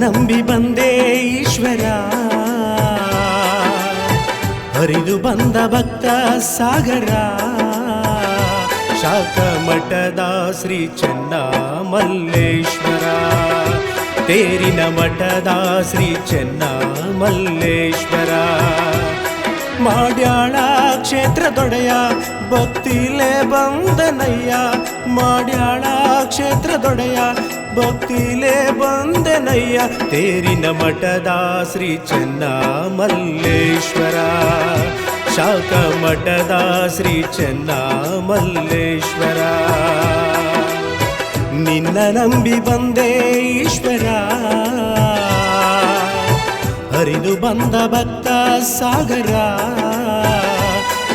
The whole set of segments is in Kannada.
ನಂಬಿ ಬಂದೆ ಈಶ್ವರ, ಹರಿದು ಬಂದ ಭಕ್ತ ಸಾಗರ. ಶಾಖ ಮಠದ ಶ್ರೀ ಚೆನ್ನಮಲ್ಲೇಶ್ವರ, ತೇರಿನ ಮಠದ ಶ್ರೀ ಚೆನ್ನಮಲ್ಲೇಶ್ವರ. ಮಾಡ್ಯಾಳ ಕ್ಷೇತ್ರದೊಡೆಯ ಭಕ್ತಿಲೇ ಬಂದನಯ್ಯ, ಮಾಡ್ಯಾಳ ಕ್ಷೇತ್ರದೊಡೆಯ ಭಕ್ತಿಲೇ ಬಂದನಯ್ಯ. ತೇರಿನ ಮಠದ ಶ್ರೀ ಚೆನ್ನಮಲ್ಲೇಶ್ವರ, ಶಾಖ ಮಠದ ಶ್ರೀ ಚೆನ್ನಮಲ್ಲೇಶ್ವರ. ನಿನ್ನ ನಂಬಿ ಬಂದೆ ಈಶ್ವರ, ಹರಿದು ಬಂದ ಭಕ್ತ ಸಾಗರ.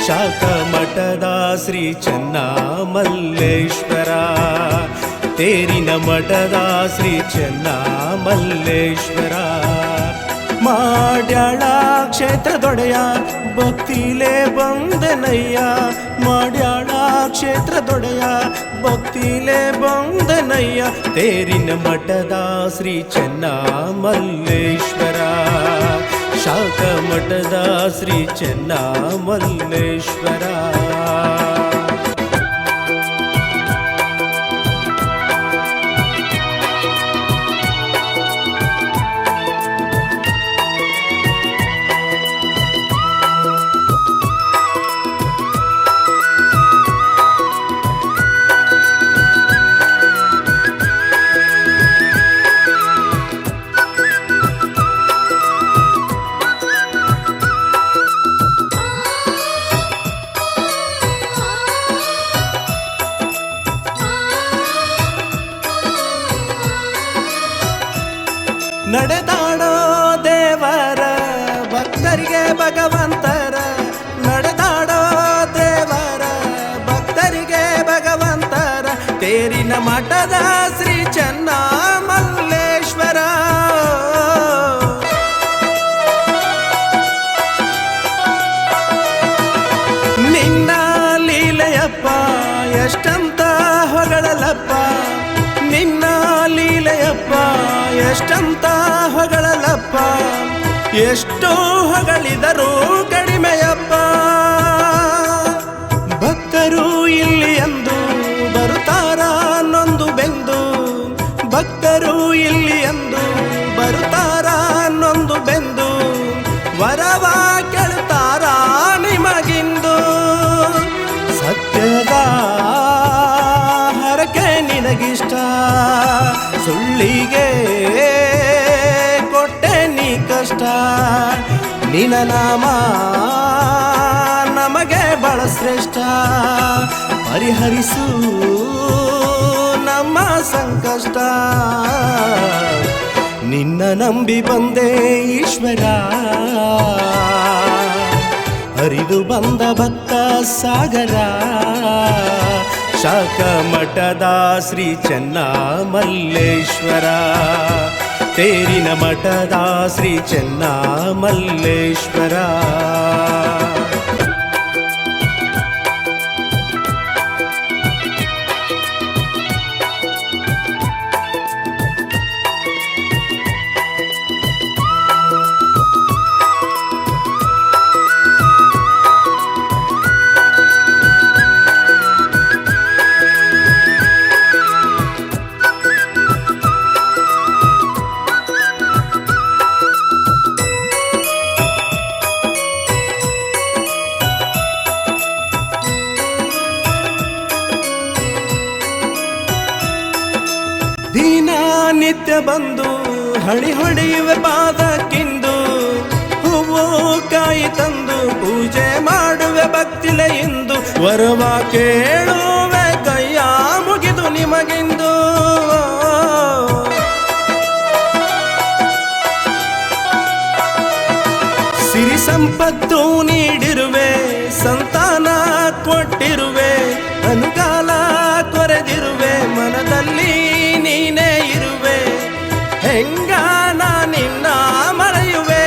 ಶಾಖ ಮಠದ ಶ್ರೀ ಚೆನ್ನಮಲ್ಲೇಶ್ವರ, ತೇರಿನ ಮಠದ ಶ್ರೀ ಚೆನ್ನಮಲ್ಲೇಶ್ವರ. ಮಾಡ್ಯಾಳ ಕ್ಷೇತ್ರದೊಡೆಯ ಭಕ್ತಿಲೇ ಬಂದನಯ್ಯ, ಮಾಡ್ಯಾಳ ಕ್ಷೇತ್ರದೊಡೆಯ ಭಕ್ತಿಲೇ ಬಂದನಯ್ಯ. ತೇರಿನ ಮಠದ ಶ್ರೀ ಚೆನ್ನಮಲ್ಲೇಶ್ವರ, ಶಾಖ ಮಠದ ಶ್ರೀ ಚೆನ್ನಮಲ್ಲೇಶ್ವರ. ನಡೆದಾಡೋ ದೇವರ ಭಕ್ತರಿಗೆ ಭಗವಂತರ, ನಡೆದಾಡೋ ದೇವರ ಭಕ್ತರಿಗೆ ಭಗವಂತರ. ತೇರಿನ ಮಠದ ಶ್ರೀ ಚೆನ್ನಮಲ್ಲೇಶ್ವರ, ನಿನ್ನ ಲೀಲೆಯಪ್ಪ ಎಷ್ಟಂತ ಹೊಗಳಲಪ್ಪ, ನಿನ್ನ ಲೀಲೆಯಪ್ಪ ಎಷ್ಟಂತ ಹೊಗಳಲಪ್ಪ. ಎಷ್ಟು ಹೊಗಳಿದರೂ ಕಡಿಮೆಯಪ್ಪ. ಭಕ್ತರು ಇಲ್ಲಿ ಎಂದು ಬರುತ್ತಾರ ನೊಂದು ಬೆಂದು, ಭಕ್ತರು ಇಲ್ಲಿ ಎಂದು ಬರುತ್ತಾರ ನೊಂದು ಬೆಂದು. ವರವ ಕೇಳುತ್ತಾರ ನಿಮಗಿಂದು, ಸತ್ಯದ ಹರಕೆ ನಿನಗಿಷ್ಟ. ಸುಳ್ಳಿಗೆ ಕೊಟ್ಟೆ ನೀ ಕಷ್ಟ, ನಿನ್ನ ನಾಮ ನಮಗೆ ಬಹಳ ಶ್ರೇಷ್ಠ. ಪರಿಹರಿಸು ನಮ್ಮ ಸಂಕಷ್ಟ, ನಿನ್ನ ನಂಬಿ ಬಂದೆ ಈಶ್ವರ, ಹರಿದು ಬಂದ ಭಕ್ತ ಸಾಗರ. ಶಾಖ ಮಠದ ಶ್ರೀ ಚೆನ್ನಮಲ್ಲೇಶ್ವರ, ತೇರಿನ ಮಠದ ಶ್ರೀ ಚೆನ್ನಮಲ್ಲೇಶ್ವರ. ನಿತ್ಯ ಬಂದು ಹಣಿ ಹೊಡೆಯುವೆ ಪಾದಕ್ಕಿಂದು, ಹೂವು ಕಾಯಿ ತಂದು ಪೂಜೆ ಮಾಡುವೆ ಭಕ್ತಿಲೆ ಇಂದು. ವರವ ಕೇಳುವೆ ಕೈಯ ಮುಗಿದು ನಿಮಗಿಂದು, ಸಿರಿ ಸಂಪತ್ತು ನೀಡಿರುವೆ, ಸಂತಾನ ಕೊಟ್ಟಿರುವೆ, ಅನುಕಾಲ ಕೊರೆದಿರುವೆ, ಮನದಲ್ಲಿ ನೀನೇ ಇರುವೆ. ಹೆಂಗ ನಿನ್ನ ಮರೆಯುವೆ,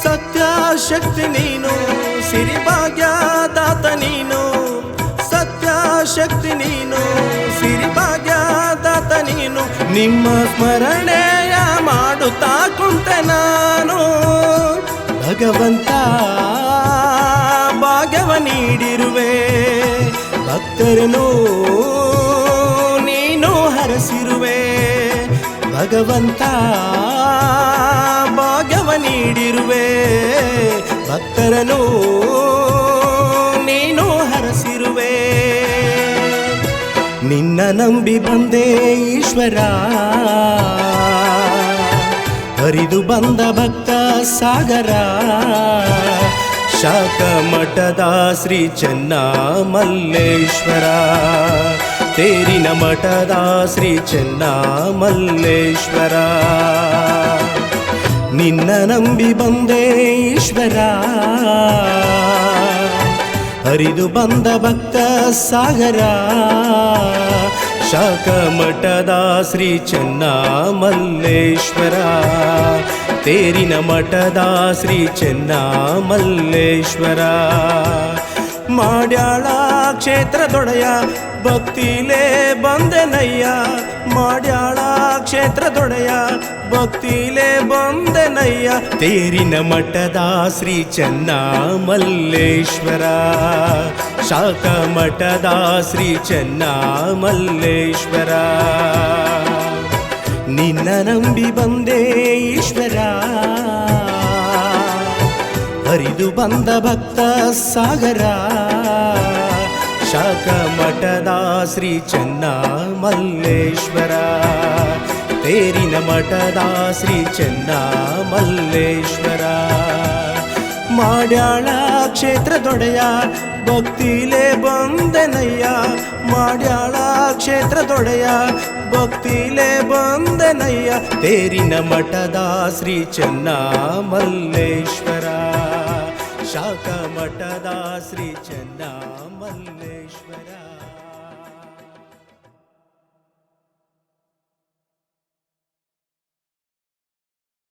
ಸತ್ಯ ಶಕ್ತಿ ನೀನು, ಸಿರಿ ಭಾಗ್ಯದಾತ ನೀನು. ಸತ್ಯ ಶಕ್ತಿ ನೀನು, ಸಿರಿ ಭಾಗ್ಯದಾತ ನೀನು. ನಿಮ್ಮ ಸ್ಮರಣೆಯ ಮಾಡುತ್ತಾ ಕುಂತೆ ನಾನು. ಭಗವಂತ ಭಾಗ್ಯವ ನೀಡಿರುವೆ, ಭಕ್ತರನ್ನು ನೀನು ಹರಸಿರುವೆ. ಭಗವಂತ ಭಾಗ್ಯವ ನೀಡಿರುವೆ, ಭಕ್ತರನ್ನು ನೀನು ಹರಸಿರುವೆ. ನಿನ್ನ ನಂಬಿ ಬಂದೆ ಈಶ್ವರ, ಹರಿದು ಬಂದ ಭಕ್ತ ಸಾಗರ. ಶಾಖ ಮಠದ ಶ್ರೀ ಚೆನ್ನಮಲ್ಲೇಶ್ವರ, ತೇರಿನ ಮಠದ ಶ್ರೀ ಚೆನ್ನಮಲ್ಲೇಶ್ವರ. ನಿನ್ನ ನಂಬಿ ಬಂದೆ ಈಶ್ವರ, ಹರಿದು ಬಂದ ಭಕ್ತ ಸಾಗರ. ಶಾಖ ಮಠದ ಶ್ರೀ ಚೆನ್ನಮಲ್ಲೇಶ್ವರ, ತೇರಿನ ಮಠದ ಶ್ರೀ ಚೆನ್ನಮಲ್ಲೇಶ್ವರ. ಮಾಡ್ಯಾಳ ಕ್ಷೇತ್ರದೊಡೆಯ ಭಕ್ತಿಲೇ ಬಂದೆನಯ್ಯ, ಮಾಡ್ಯಾಳ ಕ್ಷೇತ್ರದೊಡೆಯ ಭಕ್ತಿಲೇ ಬಂದೆನಯ್ಯ. ತೇರಿನ ಮಠದ ಶ್ರೀ ಚೆನ್ನಮಲ್ಲೇಶ್ವರ, ಶಾಖ ಮಠದ ಶ್ರೀ ಚೆನ್ನಮಲ್ಲೇಶ್ವರ. ನಿನ್ನ ನಂಬಿ ಬಂದೆ ಈಶ್ವರ, ಹರಿದು ಬಂದ ಭಕ್ತ ಸಾಗರ. ಶಾಖ ಮಠದ ಶ್ರೀ ಚೆನ್ನಮಲ್ಲೇಶ್ವರ, ತೇರಿನ ಮಠದ ಶ್ರೀ ಚೆನ್ನಮಲ್ಲೇಶ್ವರ. ಮಾಡ್ಯಾಳ ಕ್ಷೇತ್ರದೊಡೆಯ ಭಕ್ತಿಲೇ ಬಂದೆನಯ್ಯ, ಮಾಡ್ಯಾಳ ಕ್ಷೇತ್ರದೊಡೆಯ ಭಕ್ತಿಲೇ ಬಂದೆನಯ್ಯ. ತೇರಿನ ಮಠದ ಶ್ರೀ ಚೆನ್ನಮಲ್ಲೇಶ್ವರ, ಶಾಖ ಮಠದ ಶ್ರೀ ಚೆನ್ನಮಲ್ಲೇಶ್ವರ.